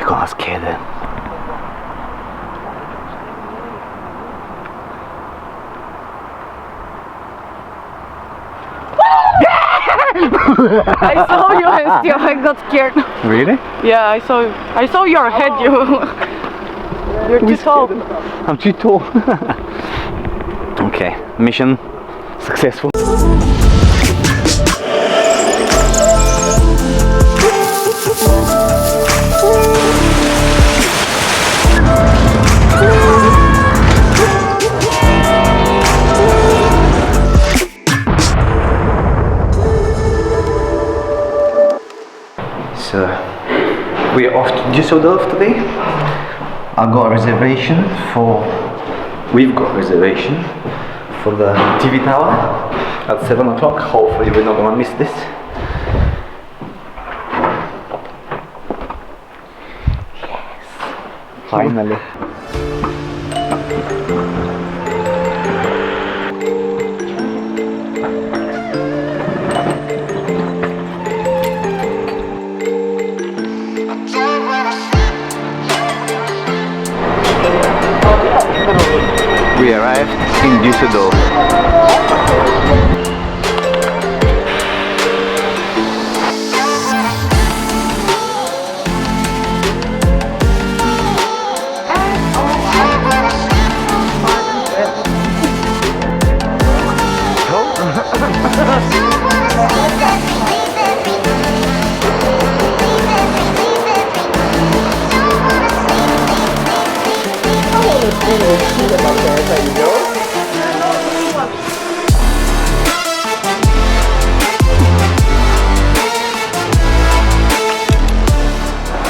We're gonna scare them. I saw you and still I got scared. Really? Yeah, I saw your head. You're too tall. I'm too tall. Okay, mission successful. So we're off to Dusseldorf today. We've got a reservation for the TV tower at 7 o'clock. Hopefully we're not gonna miss this. Yes, finally. We arrived in Dusseldorf.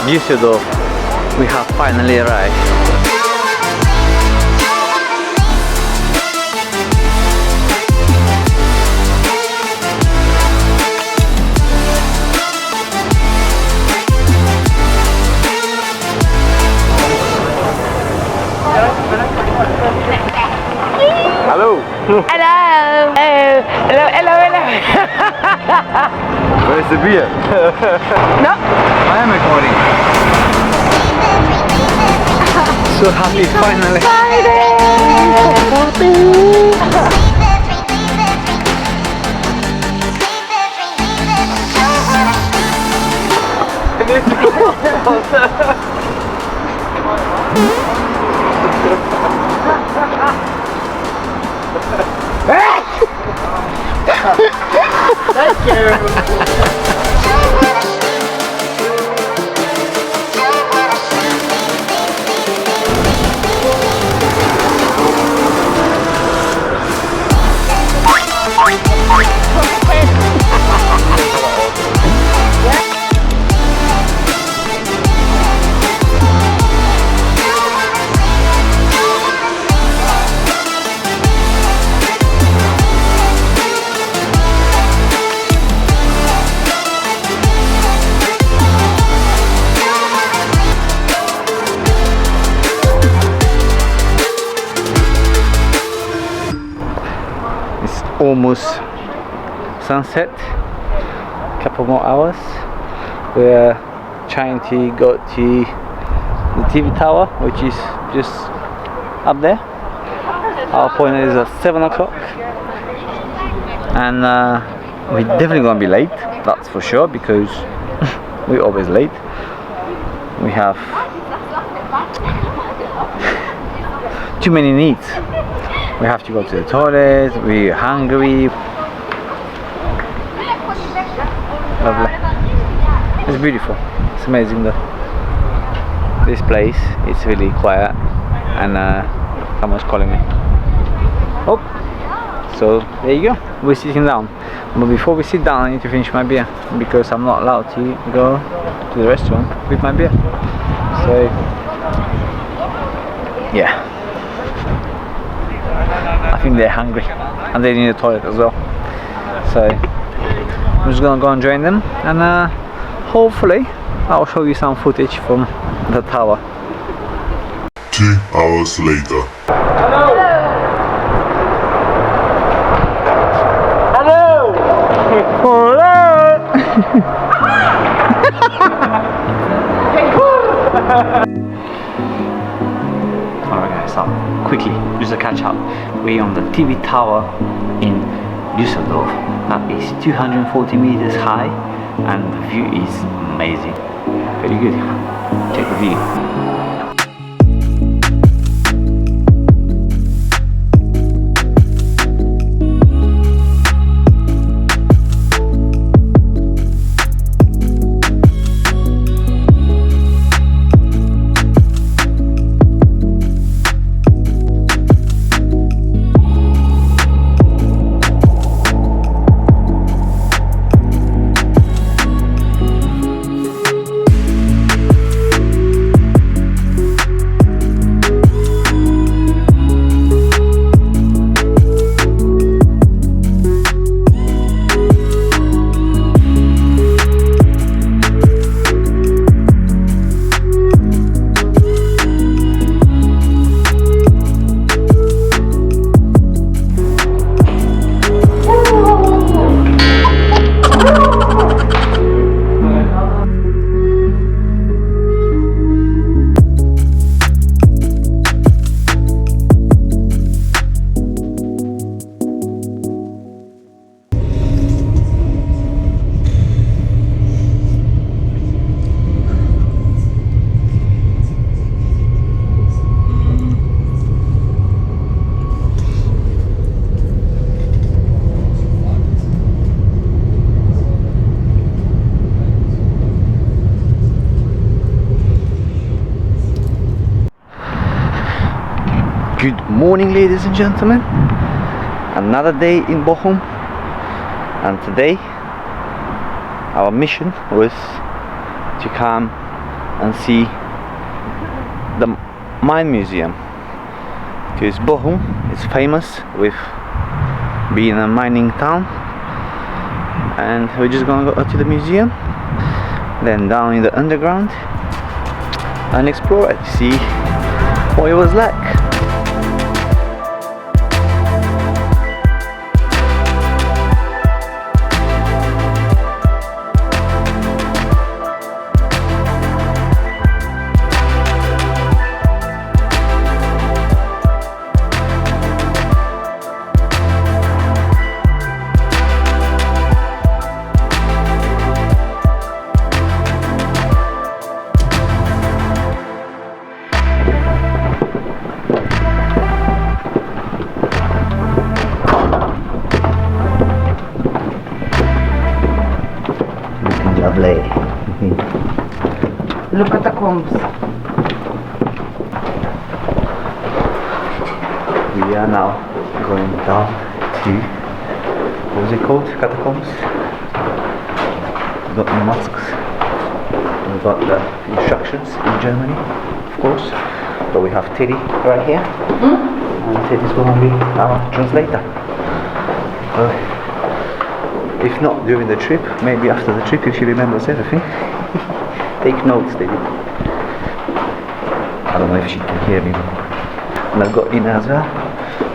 Dusseldorf, we have finally arrived. Hello! Hello! Hello, hello, hello! Where's the beer? No! I am recording. So happy finally! That's terrible. Almost sunset, couple more hours. We're trying to go to the TV tower, which is just up there. Our appointment is at 7 o'clock, and we're definitely gonna be late, that's for sure, because we're always late. We have too many needs. We have to go to the toilet, we're hungry. Lovely. It's beautiful. It's amazing though. This place is really quiet, and someone's calling me. Oh, so there you go. We're sitting down. But before we sit down, I need to finish my beer because I'm not allowed to go to the restaurant with my beer. So yeah. I think they're hungry and they need a toilet as well, so I'm just gonna go and join them, and hopefully I'll show you some footage from the tower. 2 hours later. Hello! Hello! Hello! Alright guys, so quickly, just a catch up. We're on the TV tower in Dusseldorf. That is 240 meters high and the view is amazing. Very good. Check the view. Good morning, ladies and gentlemen. Another day in Bochum, and today our mission was to come and see the mine museum, because Bochum is famous with being a mining town, and we're just gonna go to the museum, then down in the underground and explore it, see what it was like. Lovely. The catacombs. We are now going down to, what was it called? Catacombs. We've got the mosques. We've got the instructions in Germany, of course. But we have Teddy right here. And Teddy's going to be our translator. If not during the trip, maybe after the trip if she remembers everything. Take notes, David. I don't know if she can hear me. And I've got Ina as well.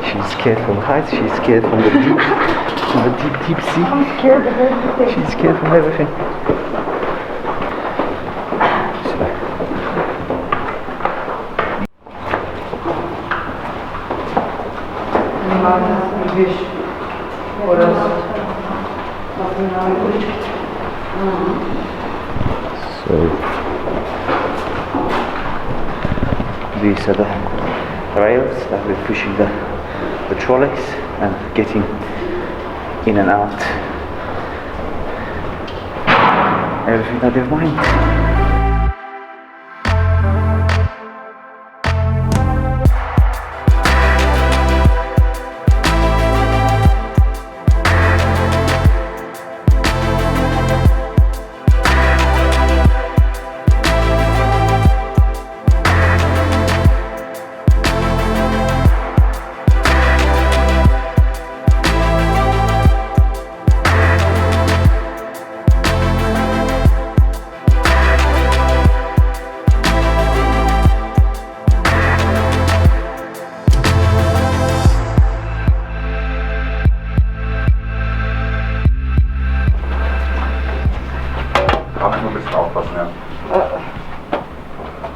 She's scared from heights, she's scared from the deep sea. I'm scared of everything. She's scared from everything. So these are the rails that we're pushing the trolleys and getting in and out everything that they've mined.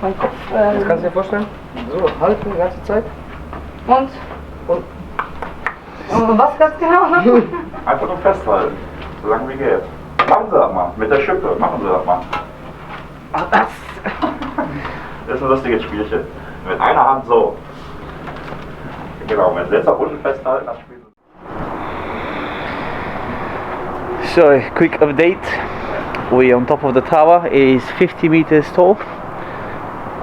Mein Kopf. Das kannst du dir vorstellen? So, halten die ganze Zeit. Und was ganz genau? Einfach nur festhalten, so lange wie geht. Machen Sie das mal, mit der Schippe, machen Sie das mal. Ach, das. Das ist ein lustiges Spielchen. Mit einer Hand so. Genau, mit letzter Runde festhalten, das Spiel. So, quick update. We're on top of the tower. It is 50 meters tall,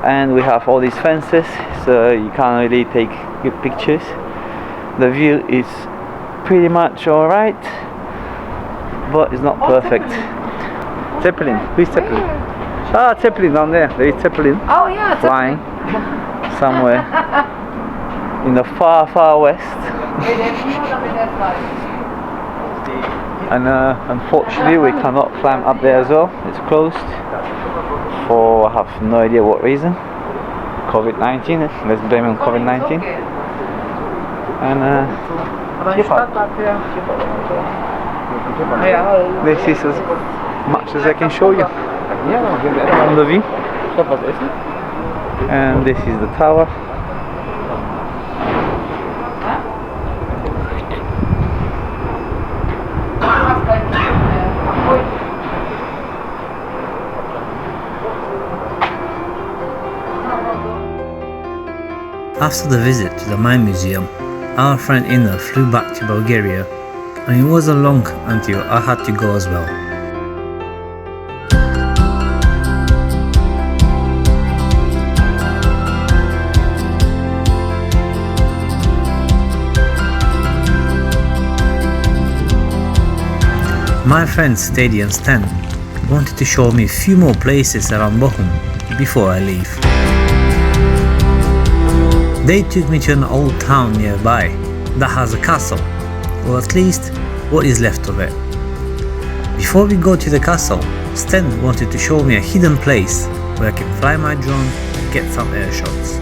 and we have all these fences, so you can't really take good pictures. The view is pretty much alright, but it's not perfect. Zeppelin. Who's Zeppelin? Ah, Zeppelin down there. There is Zeppelin Oh yeah, it's flying somewhere in the far, far west. And unfortunately we cannot climb up there as well. It's closed for I have no idea what reason. COVID-19. Let's blame it on COVID-19. And this is as much as I can show you from the view. And this is the tower. After the visit to the Mine Museum, our friend Inna flew back to Bulgaria, and it wasn't long until I had to go as well. My friends Stady and Stan wanted to show me a few more places around Bochum before I leave. They took me to an old town nearby that has a castle, or at least what is left of it. Before we go to the castle, Sten wanted to show me a hidden place where I can fly my drone and get some air shots.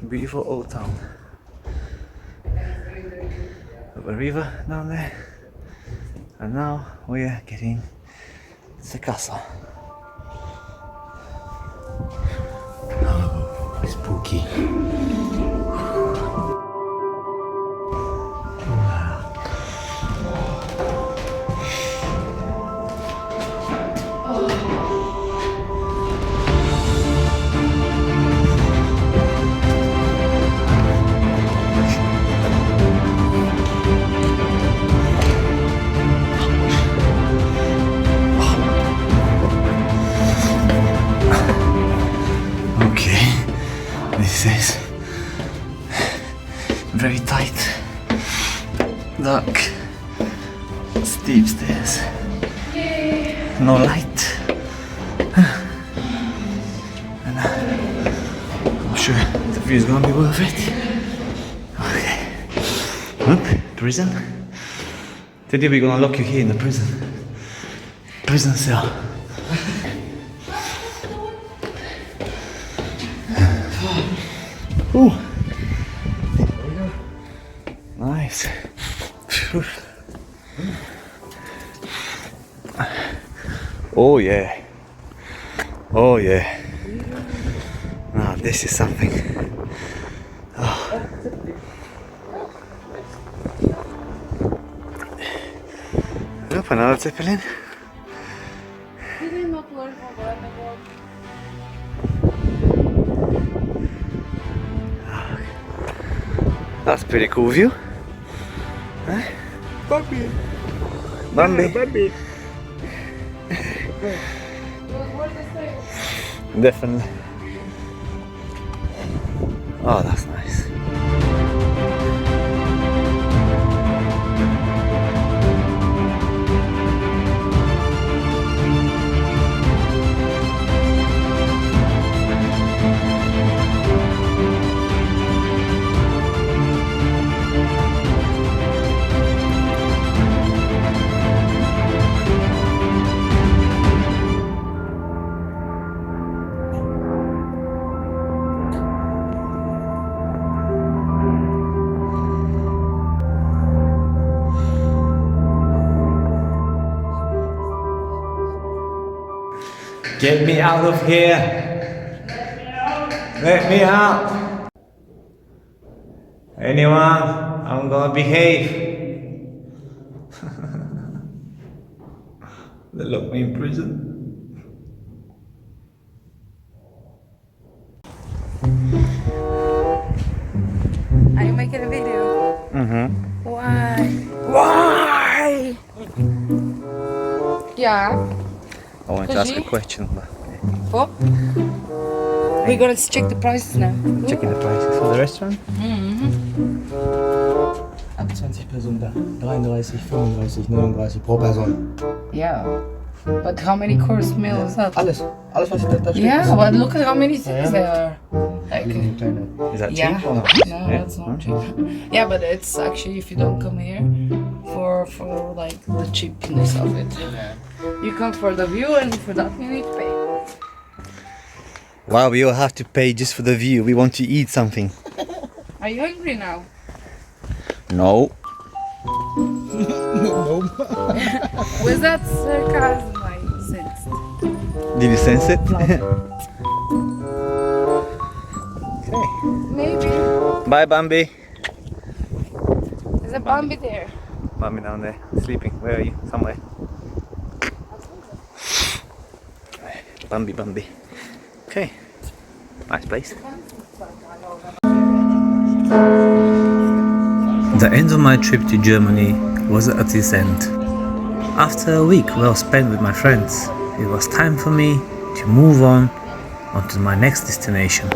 Beautiful old town. The river down there, and now we are getting to the castle. Oh, spooky. This is very tight, dark, steep stairs, no light, and I'm sure the view is gonna be worth it. Okay, oop, prison. Today we're gonna lock you here in the prison cell. Ooh. Nice. Oh yeah. Oh yeah. Now this is something. Oh. Look, another Zeppelin. That's pretty cool view. Huh? Bambi. Bambi. Bambi. Definitely. Oh, that's nice. Get me out of here! Let me out! Anyone? I'm gonna behave. They lock me in prison. Are you making a video? Mm-hmm. Why? Why? Yeah. I want to ask a question, but What? We're gonna check the prices now. checking the prices for the restaurant. Ab 20 Personen da. 33, 35, 39 pro Person. Yeah. But how many course meal is that? Alles. Alles, was da steht. Yeah, but look at how many things there are. Like, Kleine, kleine. Is that yeah. cheap or not? No, that's not cheap. Yeah, but it's actually, if you don't come here for like the cheapness of it. You come for the view, and for that you need to pay. Wow, we all have to pay just for the view. We want to eat something. Are you hungry now? No. Was that sarcasm I sensed? Did you sense it? Okay. Maybe. Bye, Bambi. There's a Bambi there. Bambi down there, sleeping. Where are you? Somewhere. Bambi, Bambi. Okay. Nice place. The end of my trip to Germany was at this end. After a week well spent with my friends, it was time for me to move on to my next destination.